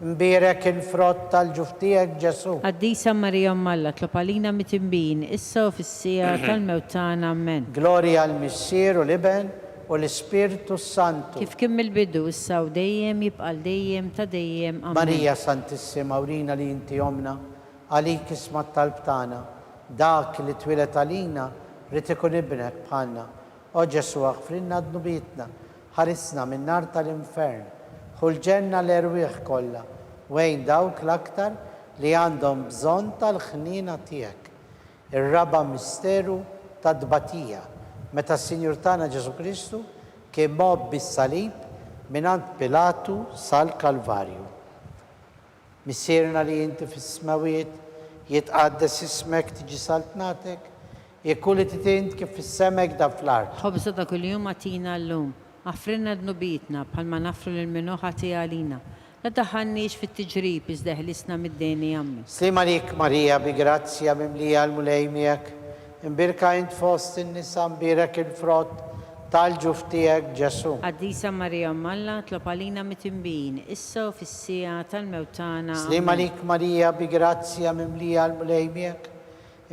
Imbirek il-frott tal-ġuftijak Ġesu. Qaddisa Marija Malla, tlob għalina mit-imbin, issa u fis-sija tal-mewt tagħna. Amen. Gloria al-Missier u l-Iben u l-Spiritu Santu. Kif kim il-bidu issa u dejjem jibqal dejjem ta' dejjem. Amen. Marija Santissima, urina li inti omna, għalik isma talb tagħna, dak li twilet għalina, rrid ikun ibnek bħalna. O Ġesu aħfrinna d-nubietna, ħarisna minn nar tal-infern, ħulġenna l-erwieħ kollha, wejn dawk l-aktar li għandhom bżonn tal-ħnina tiegħek. Ir-raba misteru tad-dbatija, meta s-Sinjur tagħna Ġesu Kristu kien mob bis-salib minant Pilatu sal-Kalvarju. Missierna li inti fis-smawiet, jitqaddes ismek tiġi saltnatek, jekku li titint kif fis-semek da fl-art. Ħobza ta' kuljum għatina l-lum, għafrinna d-nubitna bħalma nafru l-minuħa għalina. La daħannix fit-tiġrib izdeħlisna mid-deni għammi. Slima lik Marija bi grazzja mimlija l-mulejmijak, imbirka int fost in-nisa, imbirek il-frott tal-ġuftijak Ġesu. Qaddisa Marija Malla, tlob għalina mit-imbin, issa u fis-sija tal-mewt tagħna. Slima Amen. lik Marija bi grazzja mimlija l-mulejmijak,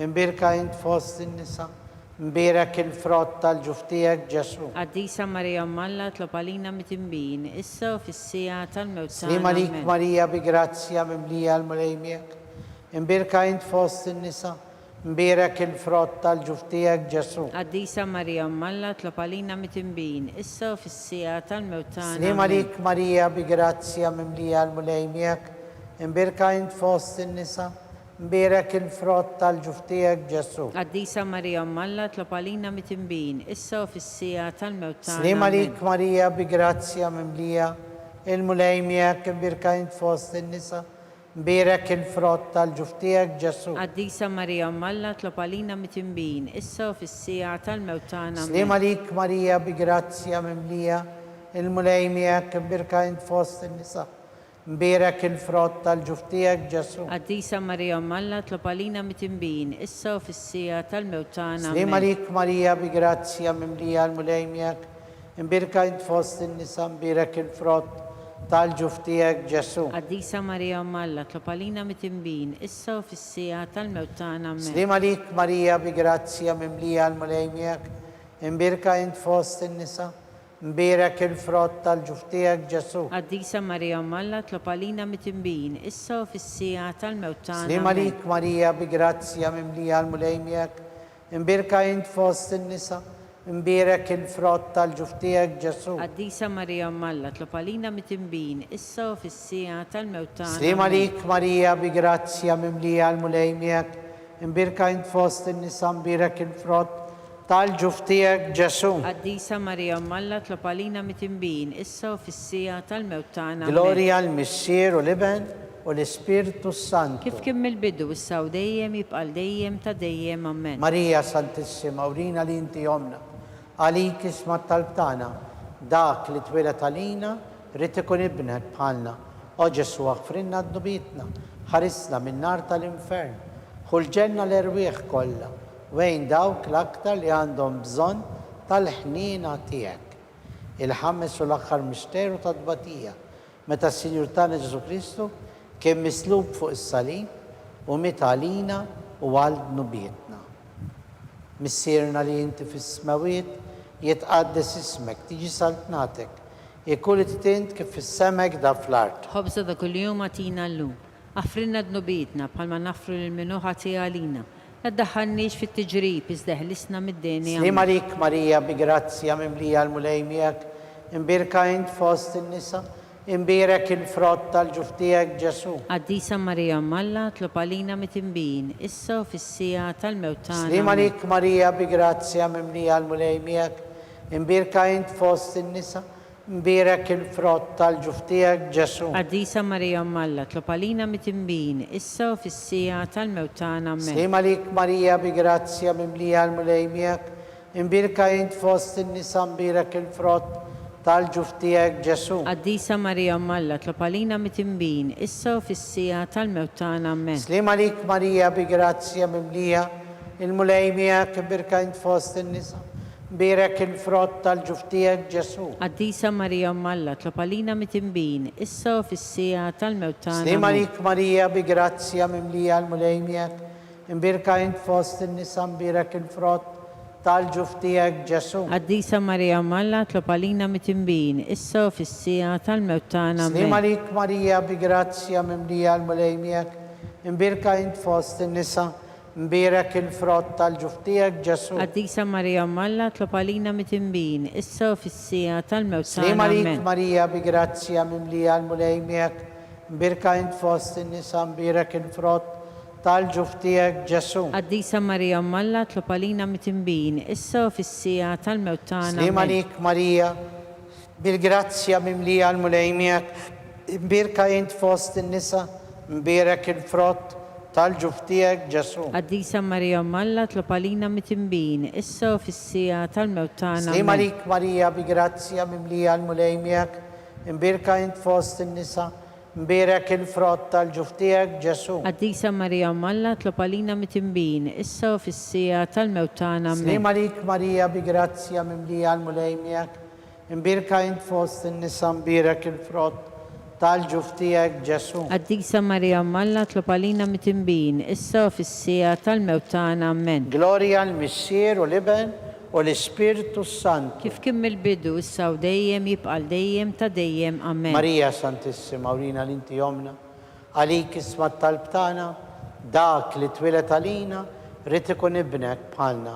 imbirka int fost in-nisa, imbirek il-frott tal-ġuftijak Ġesu. Qaddisa Marija Malla, tlob għalina mit-imbin, issa u fis-sija tal-mewt tagħna. Slima lik Amen. Marija bi grazzja mimlija l-mulejmijak, imbirka int fost in-nisa, imbirek il-frott tal-ġuftijak Ġesu. Qaddisa Marija Malla, tlob għalina mit-imbin, issa u fis-sija tal-mewt tagħna. Slima Amen. lik Marija bi grazzja mimlija l-mulejmijak, imbirka int fost in-nisa, imbirek il-frott tal-ġuftijak Ġesu. Qaddisa Marija Malla, tlob għalina mit-imbin, issa u fis-sija tal-mewt tagħna. Slima Amen. lik Marija bi grazzja mimlija il-mulejmijak, imbirka int fost in-nisa, imbirek il-frott tal-ġuftijak Ġesu. Qaddisa Marija Malla, tlob għalina mit-imbin, issa u fis-sija tal-mewt tagħna. Slima lik Marija bi grazzja mimlija il-mulejmijak, imbirka int fost in-nisa, imbirek il-frott tal-ġuftijak Ġesu. Qaddisa Marija Malla, tlob għalina mit-imbin, issa u fis-sija tal-mewt tagħna. Slima Amen. lik Marija bi grazzja mimlija l-mulejmijak, imbirka int fost in-nisa, imbirek il-frott tal-ġuftijak Ġesu. Qaddisa Marija Malla, tlob għalina mit-imbin, issa u fis-sija tal-mewt tagħna. Amen. Slima lik Marija bi grazzja mimlija l-mulejmijak, imbirka int fost in-nisa, imbirek il-frott tal-ġuftijak Ġesu. Qaddisa Marija Malla, tlob għalina mit-imbin, issa u fis-sija tal-mewt tagħna. Slima Amen. lik Marija bi grazzja mimlija l-mulejmijak, imbirka int fost in-nisa, imbirek il-frott tal-ġuftijak Ġesu. Qaddisa Marija Malla, tlob għalina mit-imbin, issa u fis-sija tal-mewt tagħna. Slima Amen. lik Marija bi grazzja mimlija l-mulejmijak, imbirka int fost in-nisa, imbirek il-frott tal-ġuftijak Ġesu. Qaddisa Marija Malla, tlob għalina mit-imbin, issa u fis-sija tal-mewt tagħna. Amen. Gloria al-Missier u l-Iben u l-Spiritu Santu. Kif kim il-bidu issa u dejjem jibqal dejjem ta' dejjem. Amen. Marija Santissima, urina li inti omna, għalik isma talb tagħna, dak li twilet għalina, rrid ikun ibnek bħalna. O Ġesu aħfrinna d-nubietna, ħarisna minn nar tal-infern, ħulġenna l-erwieħ kollha, wejn dawk l-aktar li għandhom bżonn tal-ħnina tiegħek. Il-ħames u l-aħħar misteru tad-dbatija, meta s-Sinjur tagħna Ġesu Kristu kien mislub fuq is-salib u miet għalina u għal nubietna. Missierna li inti fis-smawiet, jitqaddes ismek, tiġi saltnatek, jekku li titint kif fis-semek da fl-art. Ħobza ta' kuljum għatina l-lum, għafrinna d-nubitna bħalma nafru l-minuħa għalina. La daħannix fit-tiġrib izdeħlisna mid-deni. Slima lik Marija bi grazzja mimlija l-mulejmijak, imbirka int fost in-nisa, imbierak il-frott tal-ġuf tiegħek Ġesu. Qaddisa Marija Malla, tlob għalina mit-imbin, issa u fis-sija tal-mewt tagħna. Slim għalik Marija bi grazzja mimlija l-mulej miegħek, imbierka int fost in-nisa, imbierak il-frott tal-ġuf tiegħek Ġesu. Qaddisa Marija Malla, tlob għalina mit-imbin, issa u fis-sija tal-mewt tagħna. Amen. Slim għalik Marija bi grazzja mimlija l-mulej miegħek, imbierka int fost in-nisa, imbierak il-frott tal-ġuf tiegħek Ġesu. Qaddisa Marija Malla, tlob għalina mit-imbin, issa u fis-sija tal-mewt tagħna. Amen. Slim għalik Marija bi grazzja mimlija il-mulej miegħek, imbierka int fost in-nisa, imbierak il-frott tal-ġuf tiegħek Ġesu. Qaddisa Marija Malla, tlob għalina mit-imbin, issa u fis-sija tal-mewt tagħna. Slim għalik Marija bi grazzja mimlija l-mulej miegħek, imbierka int fost in-nisa, imbierak il-frott tal-ġuf tiegħek Ġesu. Qaddisa Marija Malla, tlob għalina mit-imbin, issa u fis-sija tal-mewt tagħna. Slim għalik Marija bi grazzja mimlija l-mulej miegħek, imbierka int fost in-nisa, imbierak il-frott tal-ġuf tiegħek Ġesu. Qaddisa Marija Malla, tlob għalina mit-imbin, issa u fis-sija tal-mewt Slim tagħna. għalik Amen. Marija bi grazzja mimlija l-mulej miegħek, imbierka int fost in-nisa, imbierak il-frott tal-ġuf tiegħek Ġesu. Qaddisa Marija Malla, tlob għalina mit-imbin, issa u fis-sija tal-mewt tagħna. Slim Amen. għalik Marija bil-grazzja mimlija l-mulej miegħek, imbierka int fost in-nisa, imbierak il-frott tal-ġuf tiegħek Ġesu. Qaddisa Marija Malla, tlob għalina mit-imbin, issa u fis-sija tal-mewt tagħna. Slim Amen. għalik Marija bi grazzja mimlija l-mulej miegħek, imbierka int fost in-nisa, imbierak il-frott tal-ġuf tiegħek Ġesu. Qaddisa Marija Malla, tlob għalina mit-imbin, issa u fis-sija tal-mewt tagħna. Amen. Slim għalik Marija bi grazzja mimlija l-mulej miegħek, imbierka int fost in-nisa, imbierak il-frott tal-ġuf tiegħek Ġesu. Qaddisa Marija Malla, tlob għalina mit-imbin, issa u fis-sija tal-mewt tagħna. Amen. Glorja l-Missier u l-Iben u l-Ispirtu Santu. Kif kien mill-bidu, issa u dejjem jibqa' dejjem ta' dejjem. Amen. Marija Santissima, urina l-inti jomna, għalik isma t-talb tagħna, dak li twilet għalina, rrid ikun ibnek bħalna.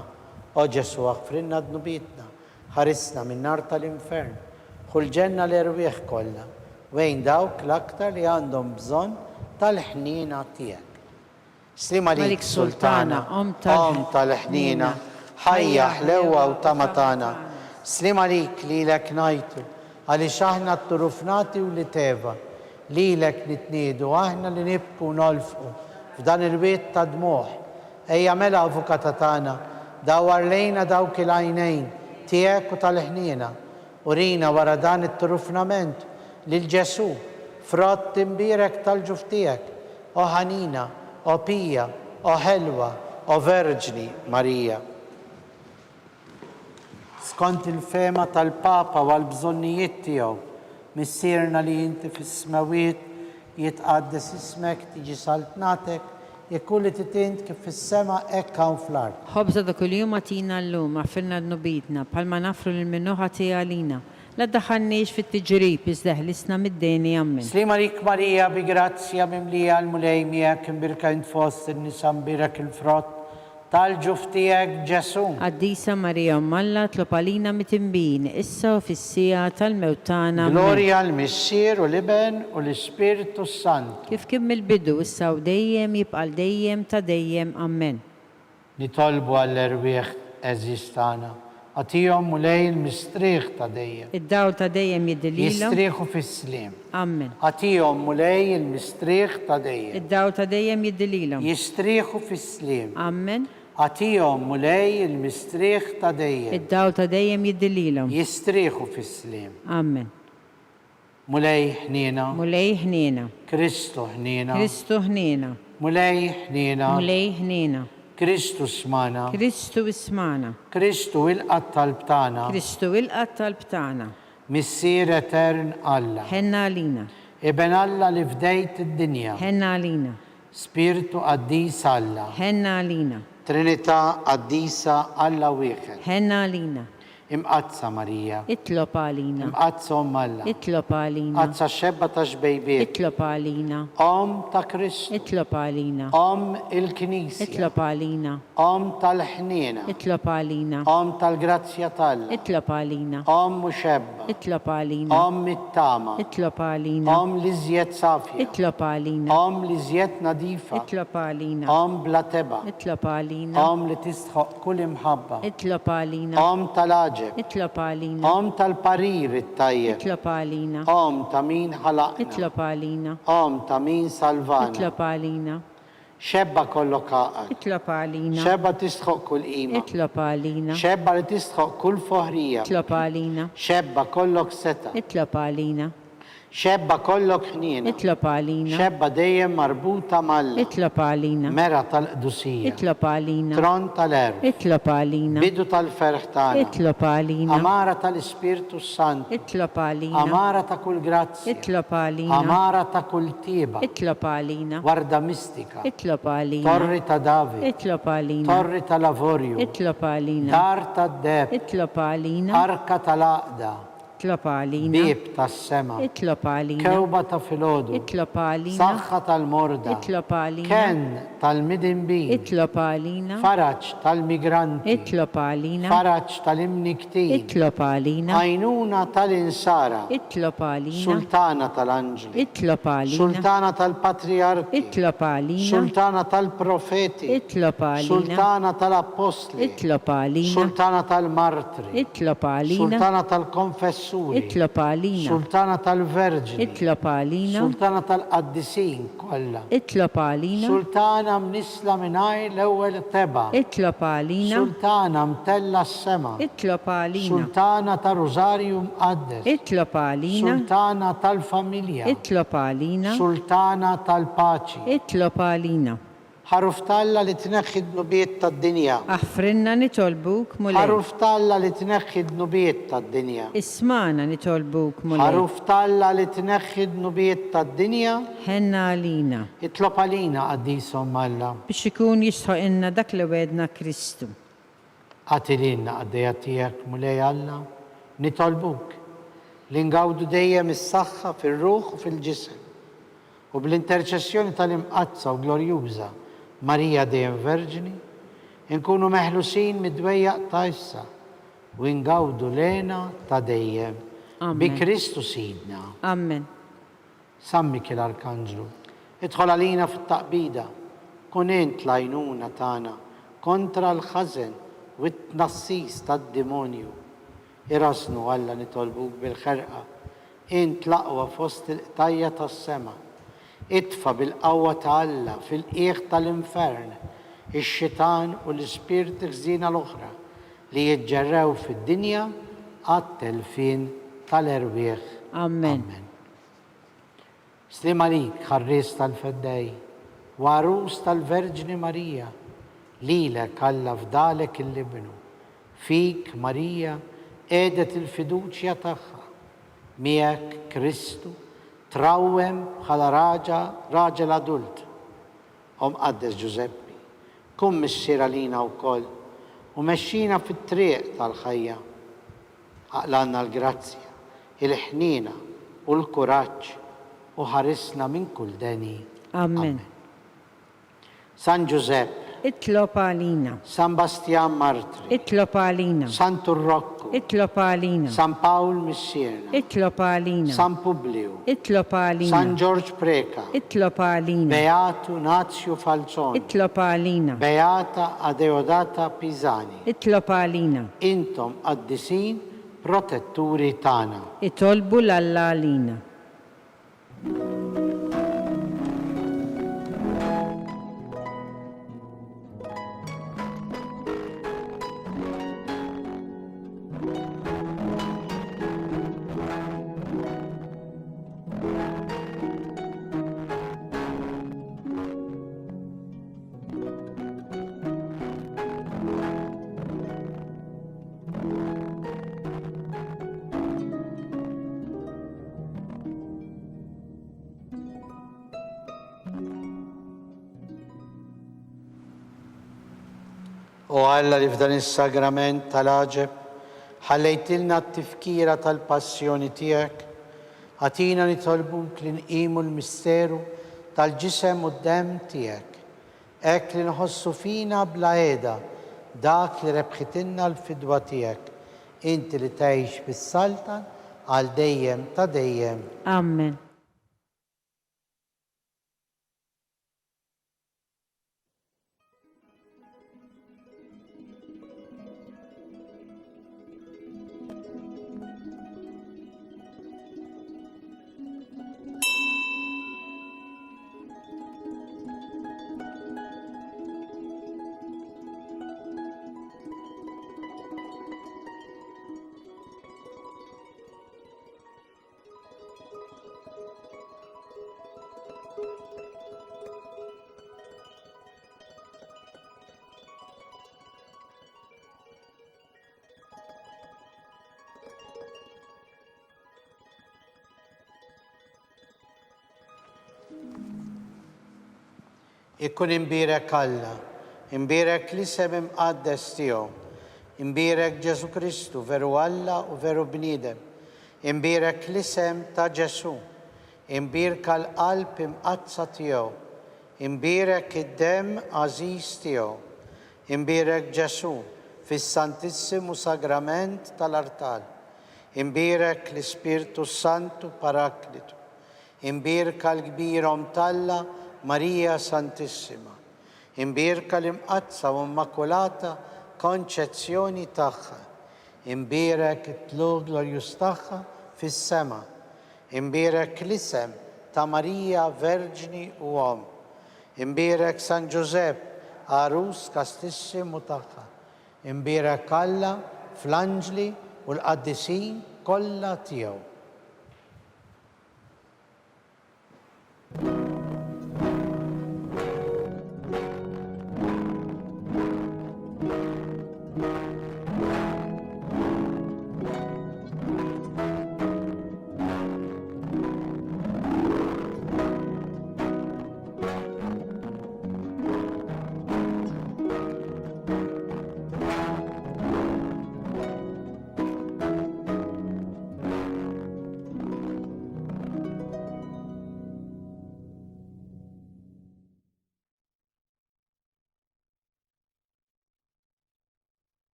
O Ġesu aħfrinna dnubietna, ħarisna minn nar tal-infern, ħul ġenna l-erwieħ kollha, wejn dawk l-aktar li għandhom bżonn tal-ħnina tiegħek. Slim għalik Sultana, om tal-ħnina, ħajja ħlewa u tamatana. Slim għalik li l-ek najtu, għaliex aħna t-turufnati u li teva, li l-ek nitniedu, aħna li nibku nolfqu, f'dan il-wiet ta' dmuħ. Ejja mela avukata tagħna, dawar lejna dawk il-għajnejn tiegħek u tal-ħnina, urina wara dan it-turufnament lil Ġesu, frott imbierek tal-ġuf tiegħek, o ħanina, o pija, o ħelwa, o verġni Marija. Skont il-fema tal-Papa u għal-bżonnijiet tiegħu, missierna li inti fis-smawiet jitqaddes ismek, tiġi saltnatek, jekk li titint kif fis-sema hekk hawn fl-ard. Ħobża da kuljum għatina llum, għaffirna d-nubitna, bħalma nafru l-minnuħa tiegħi għalina. La daħanniex fit-tiġrib, iżda ħlisna mid-deni. Amen. Slim għalik Marija bi grazzja mimlija l-mulej miegħek, imbierka int fost in-nisa, imbierak il-frott tal-ġuf tiegħek Ġesu. Qaddisa Marija Malla, tlob għalina mit-imbin, issa u fis-sija tal-mewt tagħna. Amen. Glorja l-Missier u l-Iben u l-Ispirtu Santu. Kif kien mill-bidu, issa u dejjem jibqa' dejjem ta' dejjem. Amen. Nitolbu għall-erwieħ eżis tagħna, għatihom mulej il-mistrieħ ta' dejjem. Id-dawl ta' dejjem jiddililhom. Jistrieħu fis-slim. Amen. Għatihom mulej il-mistrieħ ta' dejjem. Id-dawl ta' dejjem jiddililhom. Jistrieħu fis-slim. Amen. Għatihom mulej il-mistrieħ ta' dejjem. Id-dawl ta' dejjem jiddililhom. Jistrieħu fis-slim. Amen. Mulej ħnina. Mulej ħnina. Kristu ħnina. Kristu ħnina. Mulej ħnina. Mulej ħnina. Kristu smana. Kristu ismana. Kristu il-qatt tal-btana. Kristu il-qatt tal-btana. Missier etern Alla. Ħenna għalina. Iben Alla li fdejt id-dinja. Ħenna għalina. Spiritu qaddis Alla. Ħenna għalina. Trinità qaddisa Alla wieħed. Ħenna għalina. imqazza Marija, itlob għalina, imqazza Om Alla, itlob għalina, qazza xebba ta' xbejbiet, itlob għalina, Om ta' Kristu, itlob għalina, Om il-Knisja, itlob għalina, Om tal-ħniena, itlob għalina, Om tal-grazzja tal-la, itlob għalina, Om muxebba, itlob għalina, Om it-tama, itlob għalina, Om li zjed safja, itlob għalina, Om li zjed nadifa, itlob għalina, Om bla teba, itlob għalina, Om li tistħoq kull imħabba, itlob għalina, Om tal-aġeb, itlob għalina, Om tal-parir it-tajjeb, itlob għalina, Om ta' min ħalaqna, itlob għalina, Om ta' min salvana, itlob għalina, xebba kollok għaqal, itlob għalina, xebba tistħoq kull qima, itlob għalina, xebba li tistħoq kull foħrija, itlob għalina, xebba kollok seta, itlob għalina, xebba kollok ħniena, itlob għalina, xebba dejjem marbuta mal itlob għalina, mera tal-qdusija, itlob għalina, tron tal-erb, itlob għalina, bidu tal-ferħ tagħna, itlob għalina, amara tal-Ispirtu Sant, itlob għalina, amara ta' kull grazzja, itlob għalina, amara ta' kull tieba, itlob għalina, warda mistika, itlob għalina, torri ta' David, itlob għalina, torri tal-Lavorju, itlob għalina, dar tad-deb, itlob għalina, arka tal-aqda, itlob għalina, bib tas-sema, itlob għalina, kewba ta' filodu, itlob għalina, saħħa tal-morda, itlob għalina, ken tal-midinbin, itlob għalina, faraġ tal-migranti, itlob għalina, faraġ tal-imniktin, itlob għalina, għajnuna tal-insara, itlob għalina, sultana tal-anġli, itlob għalina, sultana tal-patriarki, itlob għalina, sultana tal-profeti, itlob għalina, sultana tal-apostli, itlob għalina, sultana tal-martri, itlob għalina, sultana tal-konfessuri, itlob għalina, sultana tal-verġini, itlob għalina, sultana tal-qaddisin kollha, itlob għalina, sultana mnisla minaj l-ewwel teba, itlob għalina, sultana mtella s-sema, itlob għalina, sultana ta' Rożarju mqaddes, itlob għalina, sultana tal-familja, itlob għalina, sultana tal-paċi, itlob għalina. ħaruftalla li tneħħi d-nubiet tad-dinja, Aħfrinna nitolbuk mulej, ħaruftalla li tneħħi d-nubiet tad-dinja, ismana nitolbuk mulej, ħaruftalla li tneħħi d-nubiet tad-dinja, ħenna għalina, itlob għalina qaddisom Alla, biex ikun jisħoq inna dak li wedna Kristu. għatilina għaddejja tiegħek mulej Alla, nitolbuk li ngawdu dejjem is-saħħa fir-ruħ u fil-ġisem u bl-interċessjoni tal-imqazza u glorjuża Marija dejjem Verġini, nkunu meħlusin mid-dwejjaq ta' issa u ngawdu lena ta' dejjem. Amen. Bi Kristu Sidna. Amen. Sammik l-Arkanġlu. Idħol għalina fit-taqbida. Kun int l-għajnuna tagħna kontra l-ħażen u t-tnassis tad-demonju. Irasnu Alla nitolbuk bil-ħerqa. Int l-aqwa fost il-qtajja tas-sema. Itfa bil-qawwa ta' Alla fil-qiegħ tal-infern ix-xitan u l-ispirti ħżiena l-oħra li jiġġerrew fid-dinja għat-telfin tal-erwieħ. Amen. Slim għalik ħarris tal-feddej, warus tal-Verġni Marija, lilek Alla fdalek il-libnu, fik Marija edet il-fiduċja tagħha, miegħek Kristu trawwem bħala raġel adult. Qaddes Giuseppi, kun missier għalina wkoll u mexxina fit-triq tal-ħajja. Aqlanna l-grazzja, il-ħnina u l-kuraġġ u ħarisna minn kull deni. Amen. San Giuseppe, itlob għalina, San Bastian Martri, itlob għalina, San Turrocco, itlob għalina, San Paul Missierna, itlob għalina, San Publio, itlob għalina, San George Preka, itlob għalina, Beatu Nazio Falzoni, itlob għalina, Beata Adeodata Pisani, itlob għalina, intom qaddisin protetturi tana. itolbu l-Alla għalina. O Alla li f'dan is-sagrament tal-aġeb حليت لنا التفكيرة tal-passjoni tiegħek, għatina nitolbuk li nqimu l-misteru tal-ġisem u d-dem tiegħek. Ek li nħossu fina bla qiegħda dak li rebħitilna l-fidwa tiegħek. Inti li tgħix bis-saltan għal dejjem ta' dejjem. Amen. Ikkun imbirek Alla, imbirek l-isem imqaddes tiegħu, imbirek Ġesu Kristu veru Alla u veru bniedem, imbirek l-isem ta' Ġesu, imbirek l-qalb imqazza tiegħu, imbirek id-dem għażiż tiegħu, imbirek Ġesu fis-Santissimu Sagrament tal-Artal, imbirek l-Ispirtu Santu Paraklitu, imbirek l-kbirhom Talla Marija Santissima, imbirka l-imqazza u immakulata konċezzjoni tagħha, imbirek it-tlug glorjus tagħha fis-sema, imbirek l-isem ta' Marija Verġni u Om, imbirek San Giuseppe Arus kastissimu tagħha, imbirek Alla fl-anġli u l-qaddisin kollha tiegħu.